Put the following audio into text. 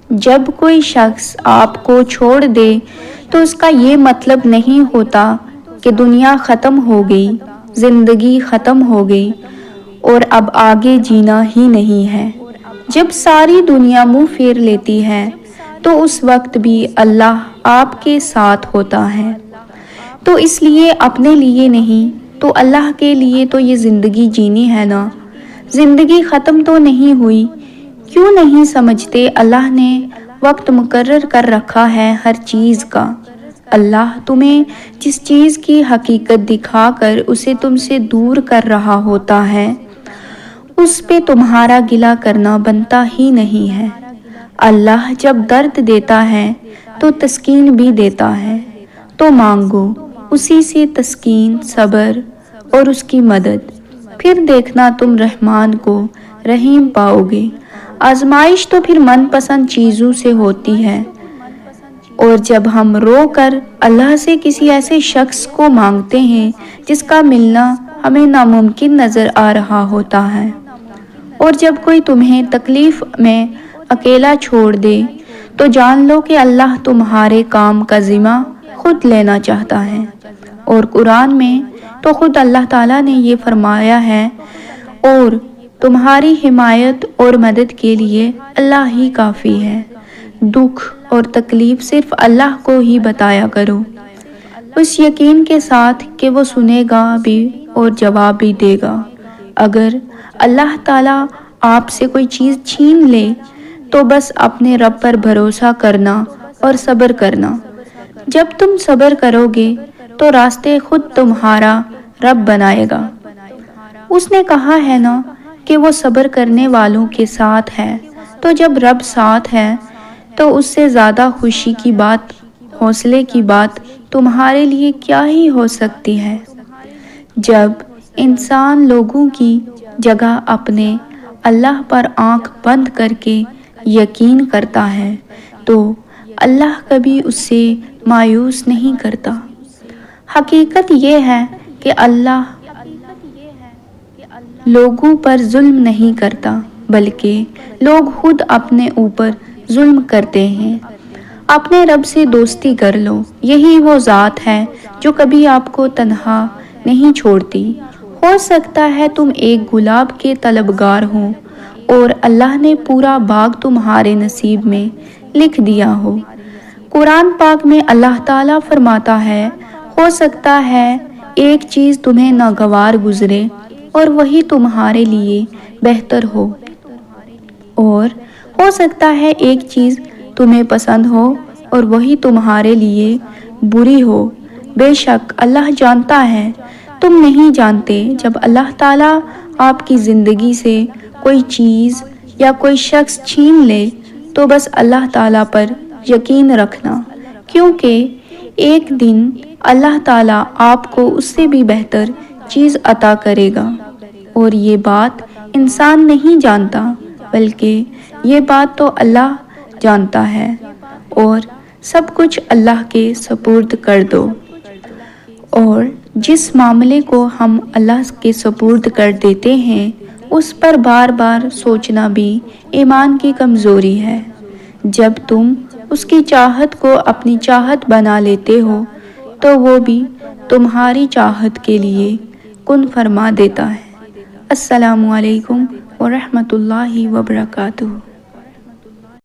جب کوئی شخص آپ کو چھوڑ دے تو اس کا یہ مطلب نہیں ہوتا کہ دنیا ختم ہو گئی، زندگی ختم ہو گئی اور اب آگے جینا ہی نہیں ہے۔ جب ساری دنیا منہ پھیر لیتی ہے تو اس وقت بھی اللہ آپ کے ساتھ ہوتا ہے۔ تو اس لیے اپنے لیے نہیں تو اللہ کے لیے تو یہ زندگی جینی ہے نا۔ زندگی ختم تو نہیں ہوئی۔ کیوں نہیں سمجھتے اللہ نے وقت مقرر کر رکھا ہے ہر چیز کا۔ اللہ تمہیں جس چیز کی حقیقت دکھا کر اسے تم سے دور کر رہا ہوتا ہے، اس پہ تمہارا گلہ کرنا بنتا ہی نہیں ہے۔ اللہ جب درد دیتا ہے تو تسکین بھی دیتا ہے، تو مانگو اسی سے تسکین، صبر اور اس کی مدد، پھر دیکھنا تم رحمان کو رحیم پاؤ گے۔ آزمائش تو پھر من پسند چیزوں سے ہوتی ہے، اور جب ہم رو کر اللہ سے کسی ایسے شخص کو مانگتے ہیں جس کا ملنا ہمیں ناممکن نظر آ رہا ہوتا ہے، اور جب کوئی تمہیں تکلیف میں اکیلا چھوڑ دے تو جان لو کہ اللہ تمہارے کام کا ذمہ خود لینا چاہتا ہے۔ اور قرآن میں تو خود اللہ تعالیٰ نے یہ فرمایا ہے، اور تمہاری حمایت اور مدد کے لیے اللہ ہی کافی ہے۔ دکھ اور تکلیف صرف اللہ کو ہی بتایا کرو، اس یقین کے ساتھ کہ وہ سنے گا بھی اور جواب بھی دے گا۔ اگر اللہ تعالیٰ آپ سے کوئی چیز چھین لے تو بس اپنے رب پر بھروسہ کرنا اور صبر کرنا۔ جب تم صبر کرو گے تو راستے خود تمہارا رب بنائے گا۔ اس نے کہا ہے نا کہ وہ صبر کرنے والوں کے ساتھ ہے، تو جب رب ساتھ ہے تو اس سے زیادہ خوشی کی بات، حوصلے کی بات تمہارے لیے کیا ہی ہو سکتی ہے۔ جب انسان لوگوں کی جگہ اپنے اللہ پر آنکھ بند کر کے یقین کرتا ہے تو اللہ کبھی اس سے مایوس نہیں کرتا۔ حقیقت یہ ہے کہ اللہ لوگوں پر ظلم نہیں کرتا، بلکہ لوگ خود اپنے اوپر ظلم کرتے ہیں۔ اپنے رب سے دوستی کر لو، یہی وہ ذات ہے جو کبھی آپ کو تنہا نہیں چھوڑتی۔ ہو سکتا ہے تم ایک گلاب کے طلبگار ہو اور اللہ نے پورا باغ تمہارے نصیب میں لکھ دیا ہو۔ قرآن پاک میں اللہ تعالیٰ فرماتا ہے، ہو سکتا ہے ایک چیز تمہیں ناگوار گزرے اور وہی تمہارے لیے بہتر ہو، اور ہو سکتا ہے ایک چیز تمہیں پسند ہو اور وہی تمہارے لیے بری ہو۔ بے شک اللہ جانتا ہے، تم نہیں جانتے۔ جب اللہ تعالیٰ آپ کی زندگی سے کوئی چیز یا کوئی شخص چھین لے تو بس اللہ تعالیٰ پر یقین رکھنا، کیونکہ ایک دن اللہ تعالیٰ آپ کو اس سے بھی بہتر چیز عطا کرے گا، اور یہ بات انسان نہیں جانتا، بلکہ یہ بات تو اللہ جانتا ہے۔ اور سب کچھ اللہ کے سپرد کر دو۔ اور جس معاملے کو ہم اللہ کے سپرد کر دیتے ہیں اس پر بار بار سوچنا بھی ایمان کی کمزوری ہے۔ جب تم اس کی چاہت کو اپنی چاہت بنا لیتے ہو تو وہ بھی تمہاری چاہت کے لیے کن فرما دیتا ہے۔ السلام علیکم ورحمۃ اللہ وبرکاتہ۔